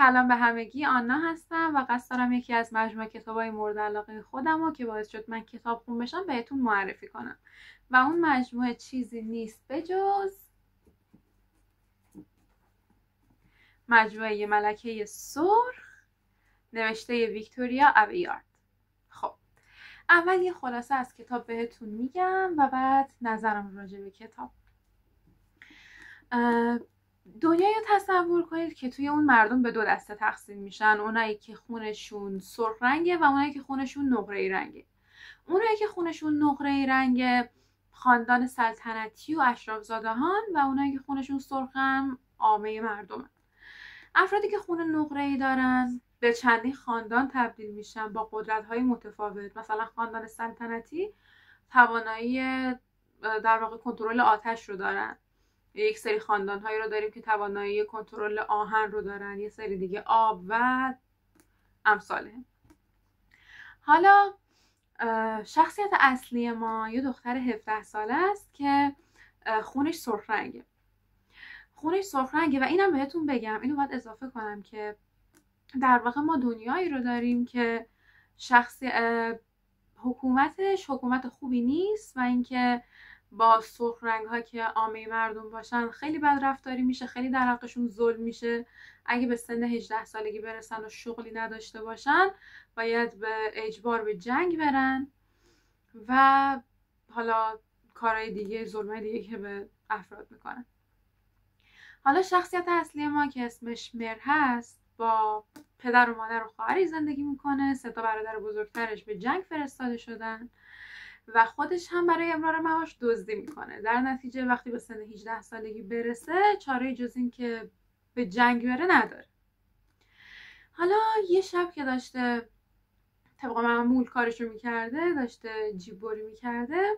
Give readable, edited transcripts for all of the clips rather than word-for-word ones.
سلام به همگی، آنا هستم و قصد دارم یکی از مجموعه کتابای مورد علاقه خودم که باعث شد من کتابخون بشم بهتون معرفی کنم و اون مجموعه چیزی نیست بجز مجموعه ملکه سرخ نوشته ویکتوریا اویارد. خب اول یه خلاصه از کتاب بهتون میگم و بعد نظرم راجع به کتاب. دنیایی تصور کنید که توی اون مردم به دو دسته تقسیم میشن، اونایی که خونشون سرخ رنگه و اونایی که خونشون نقره‌ای رنگه. اونایی که خونشون نقره‌ای رنگه خاندان سلطنتی و اشراف‌زادهان و اونایی که خونشون سرخن عامه مردمن. افرادی که خون نقره‌ای دارن به چندین خاندان تبدیل میشن با قدرت‌های متفاوت. مثلا خاندان سلطنتی توانایی در واقع کنترل آتش رو دارن، یک سری خاندان‌هایی رو داریم که توانایی کنترل آهن رو دارن، یه سری دیگه آب و امثاله. حالا شخصیت اصلی ما یه دختر 17 ساله است که خونش سرخ رنگه. و اینم بهتون بگم، اینو باید اضافه کنم که در واقع ما دنیایی رو داریم که حکومتش حکومت خوبی نیست و اینکه با سرخ رنگ ها که عامه مردم باشن خیلی بد رفتاری میشه، خیلی در حقشون ظلم میشه. اگه به سن 18 سالگی برسن و شغلی نداشته باشن باید به اجبار به جنگ برن و حالا کارهای دیگه، ظلمای دیگه که به افراد میکنن. حالا شخصیت اصلی ما که اسمش مر هست با پدر و مادر و خواهری زندگی میکنه. 3 برادر بزرگترش به جنگ فرستاده شدن و خودش هم برای امرار معاش دزدی میکنه. در نتیجه وقتی به سن 18 سالگی برسه چاره جز این که به جنگ بره نداره. حالا یه شب که داشته طبق معمول کارشو میکرده، داشته جیب بری میکرده،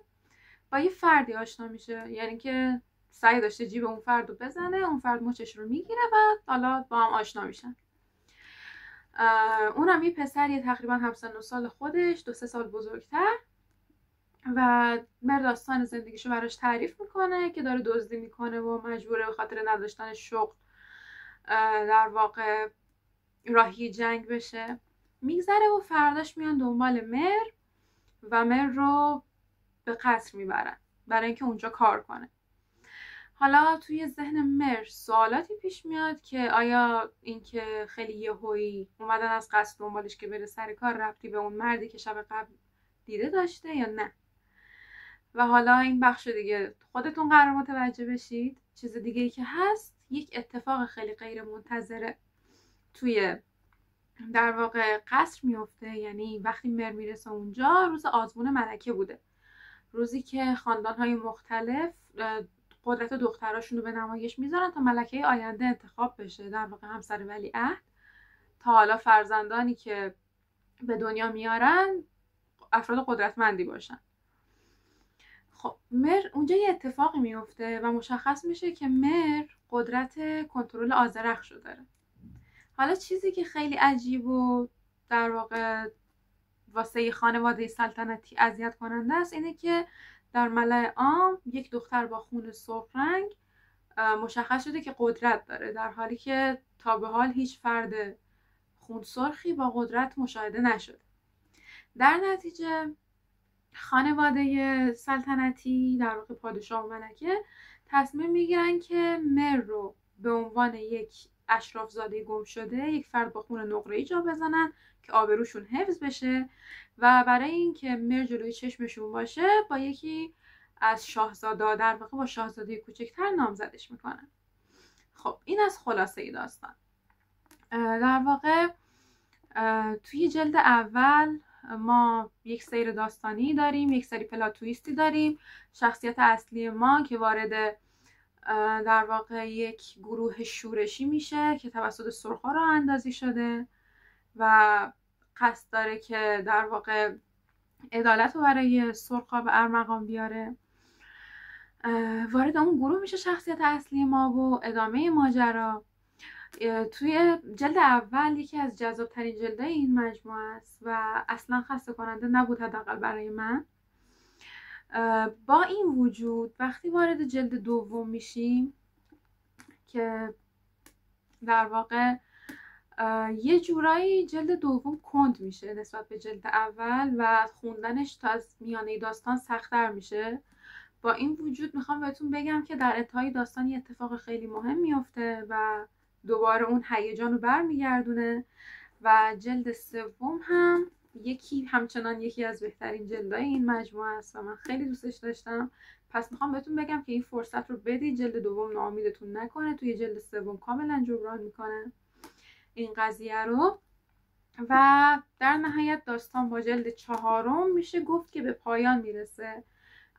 با یه فردی آشنا میشه. یعنی که سعی داشته جیب اون فرد رو بزنه، اون فرد مچش رو میگیره و حالا با هم آشنا میشن. اونم یه پسریه تقریبا همسن و سال خودش، 2-3 سال بزرگتر، و مر داستان زندگیشو براش تعریف میکنه که داره دزدی میکنه و مجبوره به خاطر نداشتن شغل در واقع راهی جنگ بشه. میگذره و فرداش میان دنبال مر و مر رو به قصر میبرن برای اینکه اونجا کار کنه. حالا توی ذهن مر سوالاتی پیش میاد که آیا اینکه خیلی یهویی اومدن از قصد دنبالش که بره سر کار ربطی به اون مردی که شب قبل دیده داشته یا نه. و حالا این بخش دیگه خودتون قرار متوجه بشید. چیز دیگه ای که هست، یک اتفاق خیلی غیر منتظره توی در واقع قصر میفته. یعنی وقتی مر میرسه اونجا روز آزمون ملکه بوده، روزی که خاندان‌های مختلف قدرت دختراشون رو به نمایش میذارن تا ملکه آینده انتخاب بشه، در واقع همسر ولیعهد. تا حالا فرزندانی که به دنیا میارن افراد قدرتمندی باشن. خب مر اونجا یه اتفاقی میفته و مشخص میشه که مر قدرت کنترل آذرخش رو داره. حالا چیزی که خیلی عجیب و در واقع واسه خانواده سلطنتی اذیت کننده است اینه که در ملأ عام یک دختر با خون سرخ رنگ مشخص شده که قدرت داره، در حالی که تا به حال هیچ فرد خون سرخی با قدرت مشاهده نشده. در نتیجه خانواده سلطنتی، در واقع پادشاه و ملکه، تصمیم میگیرن که مر رو به عنوان یک اشرافزاده گم شده، یک فرد با خون نقره‌ای جا بزنن که آبروشون حفظ بشه و برای اینکه مر جلوی چشمشون باشه با یکی از شاهزاده، در واقع با شاهزاده کوچکتر نامزدش میکنن. خب این از خلاصه داستان. در واقع توی جلد اول ما یک سیر داستانی داریم، یک سری پلات تویستی داریم. شخصیت اصلی ما که وارد در واقع یک گروه شورشی میشه که توسط سرخا راه اندازی شده و قصد داره که در واقع عدالت رو برای سرخا به ارمغان بیاره. وارد اون گروه میشه شخصیت اصلی ما و ادامه ماجرا. توی جلد اول یکی از جذاب‌ترین جلدهای این مجموعه است و اصلا خسته کننده نبود، حداقل برای من. با این وجود وقتی وارد جلد دوم میشیم که در واقع یه جورایی جلد دوم کند میشه نسبت به جلد اول و خوندنش تا از میانه داستان سخت‌تر میشه. با این وجود میخوام بهتون بگم که در انتهای داستان یه اتفاق خیلی مهم میفته و دوباره اون هیجان رو برمیگردونه و جلد سوم هم همچنان یکی از بهترین جلدهای این مجموعه است و من خیلی دوستش داشتم. پس میخوام بهتون بگم که این فرصت رو بدید، جلد دوم ناامیدتون نکنه، توی جلد سوم کاملا جبران میکنه این قضیه رو. و در نهایت داستان با جلد 4 میشه گفت که به پایان میرسه.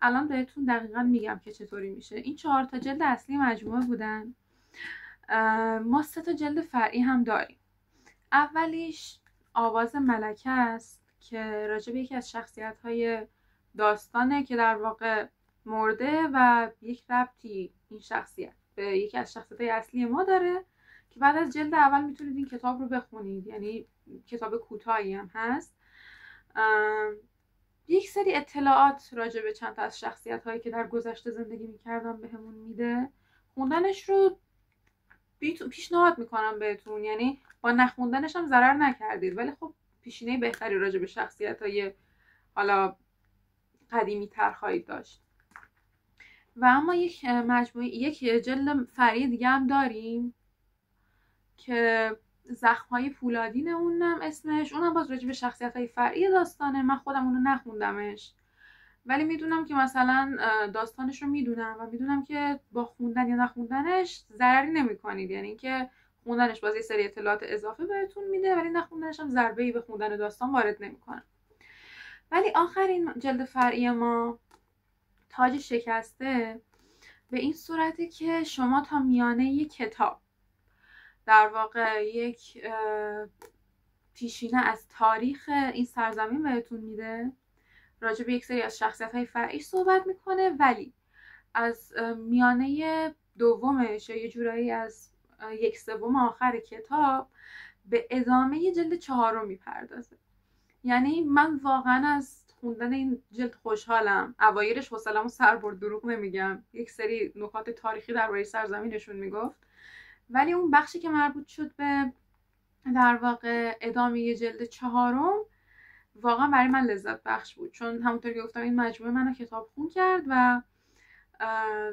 الان بهتون دقیقا میگم که چطوری میشه. این 4 تا جلد اصلی مجموعه بودن. ما 3 تا جلد فرعی هم داریم. اولیش آواز ملکه است که راجع به یکی از شخصیت‌های داستانه که در واقع مرده و یک ربطی این شخصیت به یکی از شخصیت‌های اصلی ما داره که بعد از جلد اول میتونید این کتاب رو بخونید. یعنی کتاب کوتاهی هم هست. یک سری اطلاعات راجع به چند تا از شخصیت‌هایی که در گذشته زندگی می‌کردن بهمون میده. خوندنش رو پیشنهاد میکنم بهتون، یعنی با نخوندنش هم ضرر نکردید، ولی خب پیشینه بهتری راجع به شخصیت‌های حالا قدیمی تر خواهید داشت. و اما یک جلد فرعی دیگه هم داریم که زخم‌های فولادین اونم اسمش، اونم باز راجع به شخصیت‌های فرعی داستانه. من خودم اونو نخوندمش ولی میدونم که مثلا داستانش رو میدونم و میدونم که با خوندن یا نخوندنش ضرری نمی‌کنید. یعنی اینکه خوندنش باز یه سری اطلاعات اضافه بهتون میده ولی نخوندنش هم ضربه‌ای به خوندن داستان وارد نمی‌کنه. ولی آخرین جلد فرعی ما تاج شکسته به این صورته که شما تا میانه یک کتاب در واقع یک پیشینه از تاریخ این سرزمین بهتون میده، راجع به یک سری از شخصیت‌های فرعی صحبت میکنه، ولی از میانه دومش یا یه جورایی از 1/3 آخر کتاب به ادامه جلد 4 میپردازه. یعنی من واقعا از خوندن این جلد خوشحالم. اوایلش حوصله‌مو سر برد، دروغ نمیگم، یک سری نکات تاریخی درباره سرزمینشون میگفت، ولی اون بخشی که مربوط شد به در واقع ادامه جلد 4 واقعا برای من لذت بخش بود، چون همونطور که گفتم این مجموعه منو کتاب خون کرد و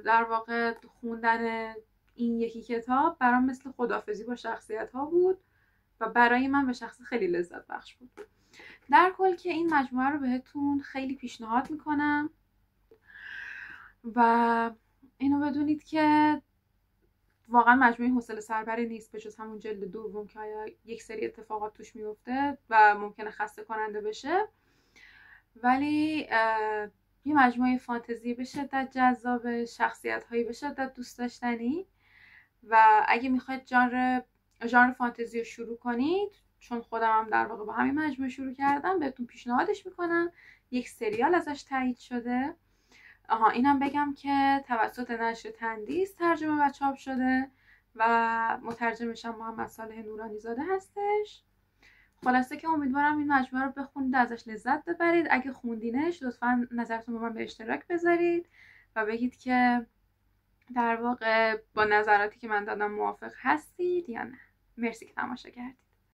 در واقع خوندن این یکی کتاب برام مثل خداحافظی با شخصیت ها بود و برای من به شخص خیلی لذت بخش بود. در کل که این مجموعه رو بهتون خیلی پیشنهاد میکنم و اینو بدونید که واقعا مجموعه حوصله سربری نیست به جز همون جلد دوم که یک سری اتفاقات توش میفته و ممکنه خسته کننده بشه، ولی یه مجموعه فانتزی به شدت جذاب، شخصیت هایی به شدت دوست داشتنی و اگه میخواید ژانر فانتزی رو شروع کنید، چون خودم هم در واقع با همین مجموعه شروع کردم، بهتون پیشنهادش میکنم. یک سریال ازش تایید شده. اینم بگم که توسط نشر تندیس ترجمه و چاپ شده و مترجمش هم محمد صالح نورانی زاده هستش. خلاصه که امیدوارم این مجموعه رو بخونید، ازش لذت ببرید. اگه خوندینش لطفا نظرتون با من به اشتراک بذارید و بگید که در واقع با نظراتی که من دادم موافق هستید یا نه. مرسی که تماشا کردید.